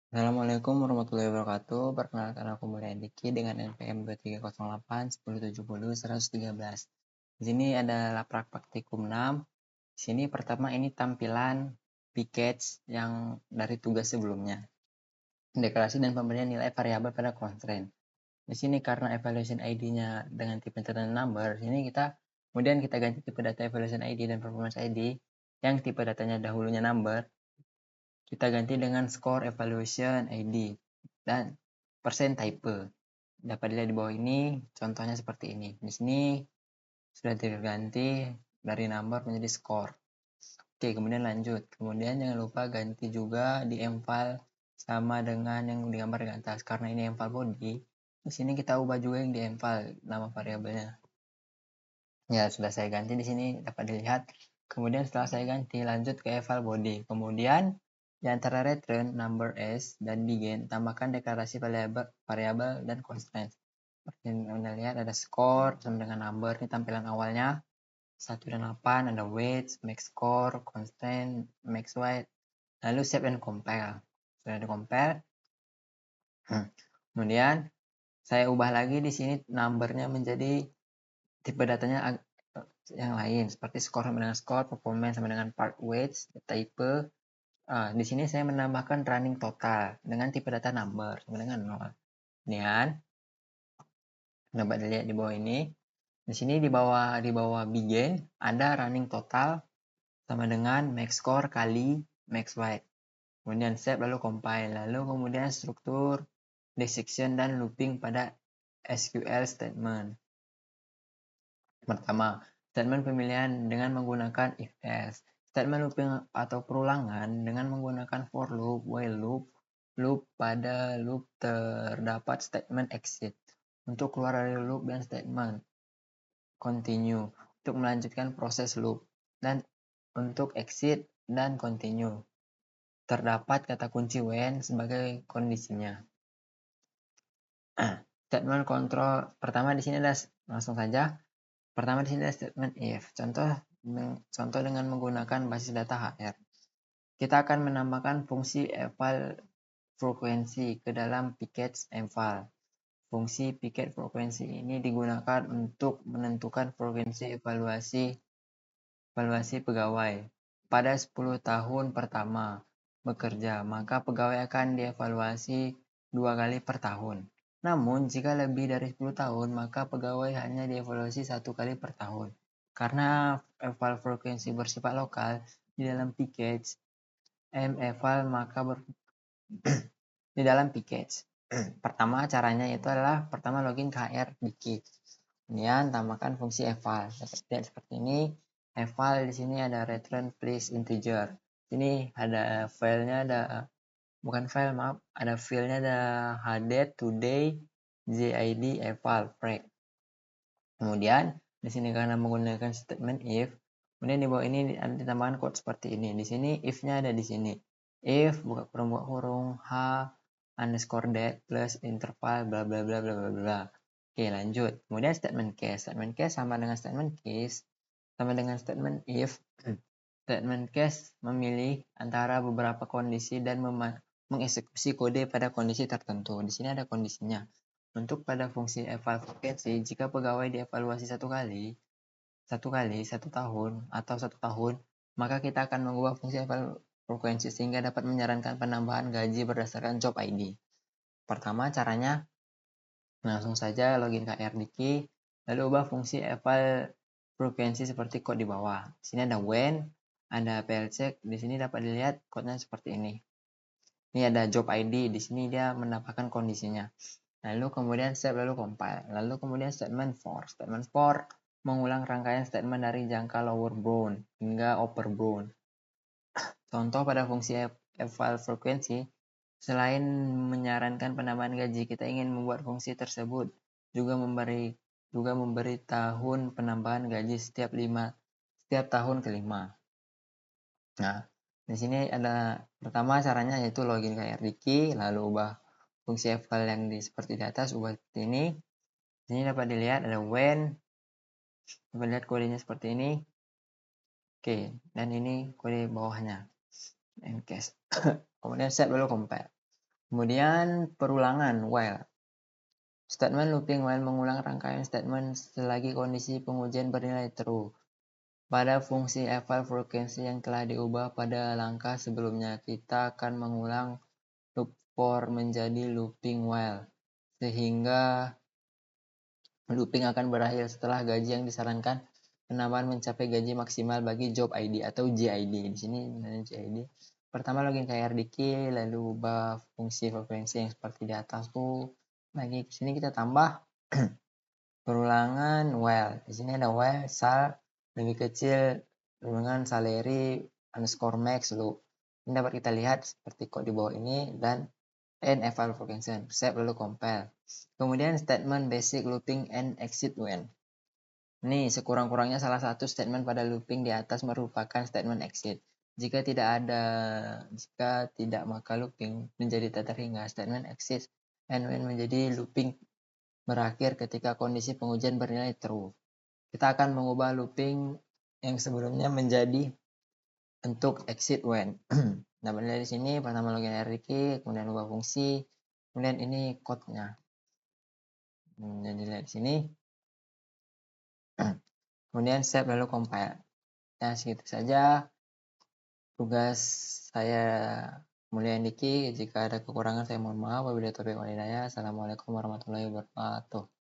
Assalamualaikum warahmatullahi wabarakatuh. Perkenalkan aku Mulia Diki dengan NPM 2308 1070 113. Di sini ada laprak praktikum 6. Di sini pertama ini tampilan package yang dari tugas sebelumnya. Deklarasi dan pemberian nilai variabel pada constraint. Di sini karena evaluation ID-nya dengan tipe internal number, di sini kemudian kita ganti tipe data evaluation ID dan performance ID yang tipe datanya dahulunya number, kita ganti dengan score evaluation ID dan persen type. Dapat dilihat di bawah ini, contohnya seperti ini. Di sini sudah terganti dari number menjadi score. Oke, kemudian lanjut. Kemudian jangan lupa ganti juga di mfile sama dengan yang digambar di atas. Karena ini mfile body, di sini kita ubah juga yang di mfile nama variabelnya. Ya, sudah saya ganti di sini dapat dilihat. Kemudian setelah saya ganti, lanjut ke eval body. Kemudian di antara return, number s, dan begin, tambahkan deklarasi variabel dan constraint. Seperti yang Anda lihat ada score sama dengan number. Ini tampilan awalnya. 1 dan 8, ada weight, max score, constraint, max weight. Lalu save and compile. Sudah di compile. Kemudian saya ubah lagi di sini numbernya menjadi tipe datanya yang lain seperti skor sama dengan skor, performance sama dengan part weights, type. Di sini saya menambahkan running total dengan tipe data number sama dengan 0. Kemudian dapat dilihat di bawah ini. Di sini di bawah begin ada running total sama dengan max score kali max weight. Kemudian save lalu compile, lalu kemudian struktur dissection dan looping pada SQL statement. Pertama, statement pemilihan dengan menggunakan if-else. Statement looping atau perulangan dengan menggunakan for loop, while loop, pada loop terdapat statement exit. Untuk keluar dari loop dan statement continue untuk melanjutkan proses loop. Dan untuk exit dan continue terdapat kata kunci when sebagai kondisinya. Statement control pertama di sini ada langsung saja. Pertama di sini ada statement if. Contoh dengan menggunakan basis data HR. Kita akan menambahkan fungsi eval frekuensi ke dalam package eval. Fungsi package frekuensi ini digunakan untuk menentukan frekuensi evaluasi pegawai. Pada 10 tahun pertama bekerja, maka pegawai akan dievaluasi 2 kali per tahun. Namun, jika lebih dari 10 tahun, maka pegawai hanya dievaluasi 1 kali per tahun. Karena eval frekuensi bersifat lokal di dalam package eval maka di dalam package. Pertama caranya itu adalah pertama login ke HR Diki. Kemudian tambahkan fungsi eval. Seperti ini. Eval di sini ada return please integer. Ini ada filenya bukan file maaf, ada filenya ada hdate today JID eval break. Kemudian di sini karena menggunakan statement if, kemudian di bawah ini ditambahkan code seperti ini. Di sini if-nya ada di sini. If buka kurung h underscore date plus interval bla bla bla bla bla bla. Oke, lanjut. Kemudian statement case. Statement case sama dengan statement case sama dengan statement if. Statement case memilih antara beberapa kondisi dan mengeksekusi kode pada kondisi tertentu. Di sini ada kondisinya. Untuk pada fungsi eval frekuensi, jika pegawai dievaluasi satu tahun atau 1 tahun, maka kita akan mengubah fungsi eval frekuensi sehingga dapat menyarankan penambahan gaji berdasarkan job ID. Pertama caranya langsung saja login ke RDKey, lalu ubah fungsi eval frekuensi seperti kode di bawah. Di sini ada when, ada plcheck, di sini dapat dilihat kodenya seperti ini. Ini ada job ID, di sini dia mendapatkan kondisinya. Lalu kemudian save lalu compile. Lalu kemudian statement for. Statement for mengulang rangkaian statement dari jangka lower bound hingga upper bound. Contoh pada fungsi eval frekuensi, selain menyarankan penambahan gaji, kita ingin membuat fungsi tersebut juga memberi tahun penambahan gaji setiap tahun kelima. Nah, di sini ada pertama caranya yaitu login ke RDKey, lalu ubah fungsi eval yang seperti di atas, ubah seperti ini. Di sini dapat dilihat ada when, dapat lihat kodenya seperti ini. Oke, dan ini kode bawahnya. Encase. Kemudian save lalu compile. Kemudian perulangan while. Statement looping while mengulang rangkaian statement selagi kondisi pengujian bernilai true. Pada fungsi eval frekuensi yang telah diubah pada langkah sebelumnya, kita akan mengulang loop for menjadi looping while, sehingga looping akan berakhir setelah gaji yang disarankan penambahan mencapai gaji maksimal bagi job ID atau JID. Di sini JID. Pertama login ke RDK, lalu ubah fungsi frekuensi yang seperti di atas tuh. Lagi ke sini kita tambah perulangan while. Di sini ada while sal lebih kecil dengan salary underscore max loop. Ini dapat kita lihat seperti kode di bawah ini dan eval function save lalu compile. Kemudian statement basic looping and exit when. Nih, sekurang-kurangnya salah satu statement pada looping di atas merupakan statement exit. Jika tidak maka looping menjadi tak terhingga. Statement exit and when menjadi looping berakhir ketika kondisi pengujian bernilai true. Kita akan mengubah looping yang sebelumnya menjadi untuk exit when. Nah, dari sini pertama login RDK, kemudian ubah fungsi, kemudian ini code-nya. Jadi lihat di sini. Kemudian save lalu compile. Nah, segitu saja tugas saya Mulia Andiki. Jika ada kekurangan saya mohon maaf. Wabillahi taufiq wal hidayah. Assalamualaikum warahmatullahi wabarakatuh.